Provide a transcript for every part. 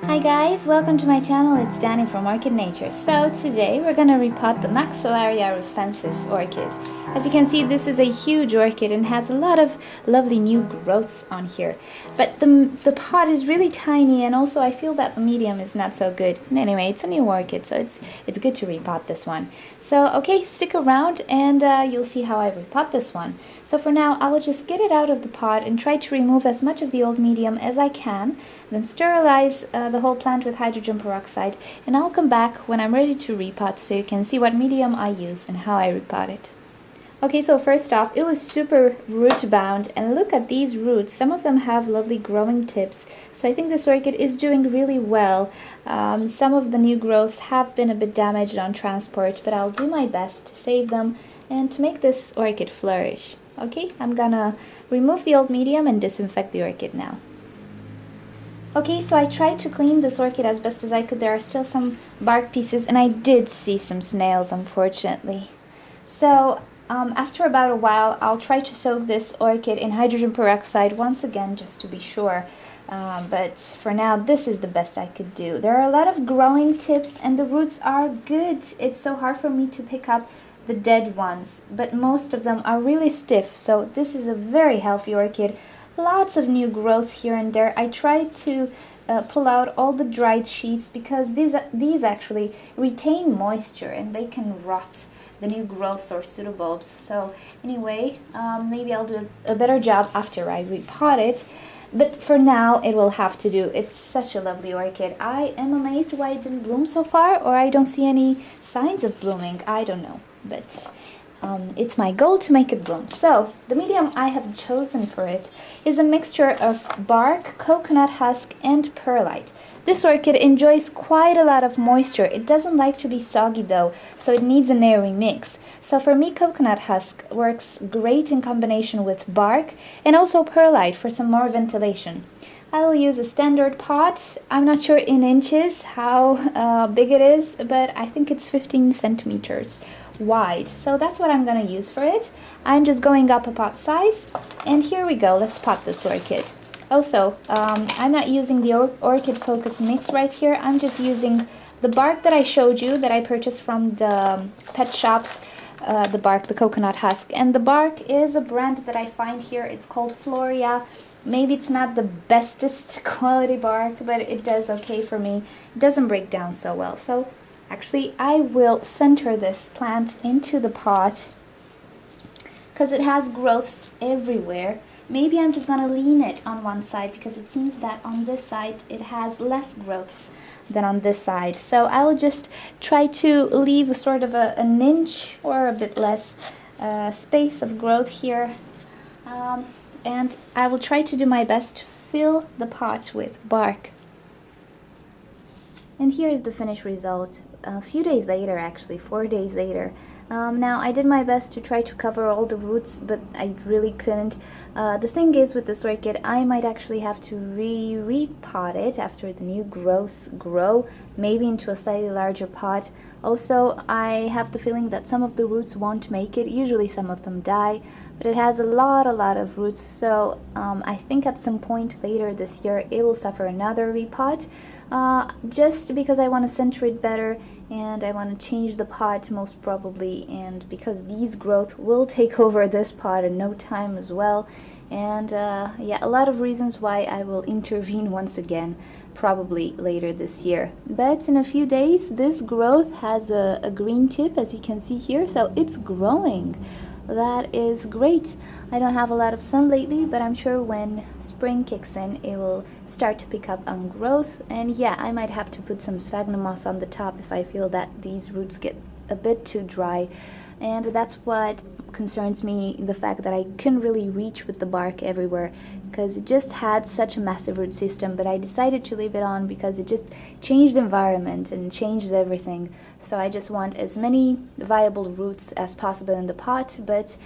Hi guys, welcome to my channel. It's Danny from Orchid Nature. So today we're gonna repot the Maxillaria Rufescens orchid. As you can see, this is a huge orchid and has a lot of lovely new growths on here. But the pot is really tiny, and also I feel that the medium is not so good. And anyway, it's a new orchid, so it's good to repot this one. So okay, stick around and you'll see how I repot this one. So for now, I will just get it out of the pot and try to remove as much of the old medium as I can, then sterilize the whole plant with hydrogen peroxide, and I'll come back when I'm ready to repot so you can see what medium I use and how I repot it. Okay, so first off, it was super root bound, and look at these roots. Some of them have lovely growing tips, so I think this orchid is doing really well. Some of the new growths have been a bit damaged on transport, but I'll do my best to save them and to make this orchid flourish. Okay, I'm gonna remove the old medium and disinfect the orchid now. Okay, so I tried to clean this orchid as best as I could. There are still some bark pieces, and I did see some snails, unfortunately. So after about a while, I'll try to soak this orchid in hydrogen peroxide once again, just to be sure. But for now, this is the best I could do. There are a lot of growing tips, and the roots are good. It's so hard for me to pick up the dead ones, but most of them are really stiff. So this is a very healthy orchid. Lots of new growths here and there. I tried to pull out all the dried sheets because these actually retain moisture and they can rot the new growths or pseudobulbs. So anyway, maybe I'll do a better job after I repot it. But for now, it will have to do. It's such a lovely orchid. I am amazed why it didn't bloom so far, or I don't see any signs of blooming. I don't know, but it's my goal to make it bloom. So the medium I have chosen for it is a mixture of bark, coconut husk, and perlite. This orchid enjoys quite a lot of moisture. It doesn't like to be soggy though, so it needs an airy mix. So for me, coconut husk works great in combination with bark, and also perlite for some more ventilation. I will use a standard pot. I'm not sure in inches how big it is, but I think it's 15 centimeters wide. So that's what I'm going to use for it. I'm just going up a pot size, and here we go. Let's pot this orchid. Also, I'm not using the Orchid Focus mix right here. I'm just using the bark that I showed you that I purchased from the pet shops. The coconut husk, and the bark is a brand that I find here. It's called Floria. Maybe it's not the bestest quality bark, but it does okay for me. It doesn't break down so well. So actually I will center this plant into the pot because it has growths everywhere. Maybe I'm just gonna lean it on one side because it seems that on this side it has less growths than on this side. So I will just try to leave sort of an inch or a bit less space of growth here. And I will try to do my best to fill the pot with bark. And here is the finished result. A few days later, actually 4 days later. Now I did my best to try to cover all the roots, but I really couldn't. The thing is with this orchid, I might actually have to repot it after the new growths grow, maybe into a slightly larger pot. Also, I have the feeling that some of the roots won't make it. Usually some of them die, but it has a lot of roots, so I think at some point later this year it will suffer another repot. Just because I want to center it better, and I want to change the pot most probably, and because these growth will take over this pot in no time as well. And yeah, a lot of reasons why I will intervene once again, probably later this year. But in a few days, this growth has a green tip, as you can see here, so it's growing. That is great. I don't have a lot of sun lately, but I'm sure when spring kicks in, it will start to pick up on growth. And yeah, I might have to put some sphagnum moss on the top if I feel that these roots get a bit too dry. And that's what concerns me, the fact that I couldn't really reach with the bark everywhere because it just had such a massive root system. But I decided to leave it on because it just changed the environment and changed everything. So I just want as many viable roots as possible in the pot, but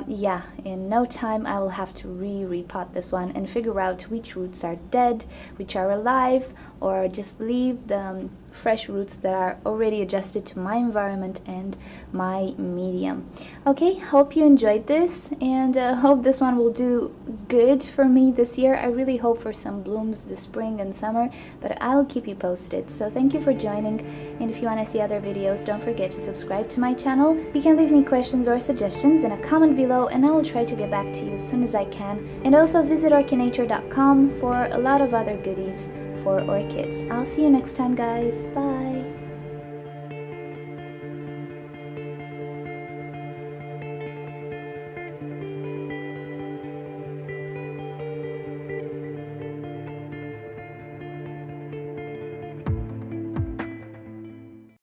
yeah, in no time I will have to repot this one and figure out which roots are dead, which are alive, or just leave the fresh roots that are already adjusted to my environment and my medium. Okay, hope you enjoyed this, and hope this one will do good for me this year. I really hope for some blooms this spring and summer, but I'll keep you posted. So thank you for joining, and if you want to see other videos, don't forget to subscribe to my channel. You can leave me questions or suggestions in a comment below, and I will try to get back to you as soon as I can. And also visit orchidnature.com for a lot of other goodies for orchids. I'll see you next time, guys. Bye!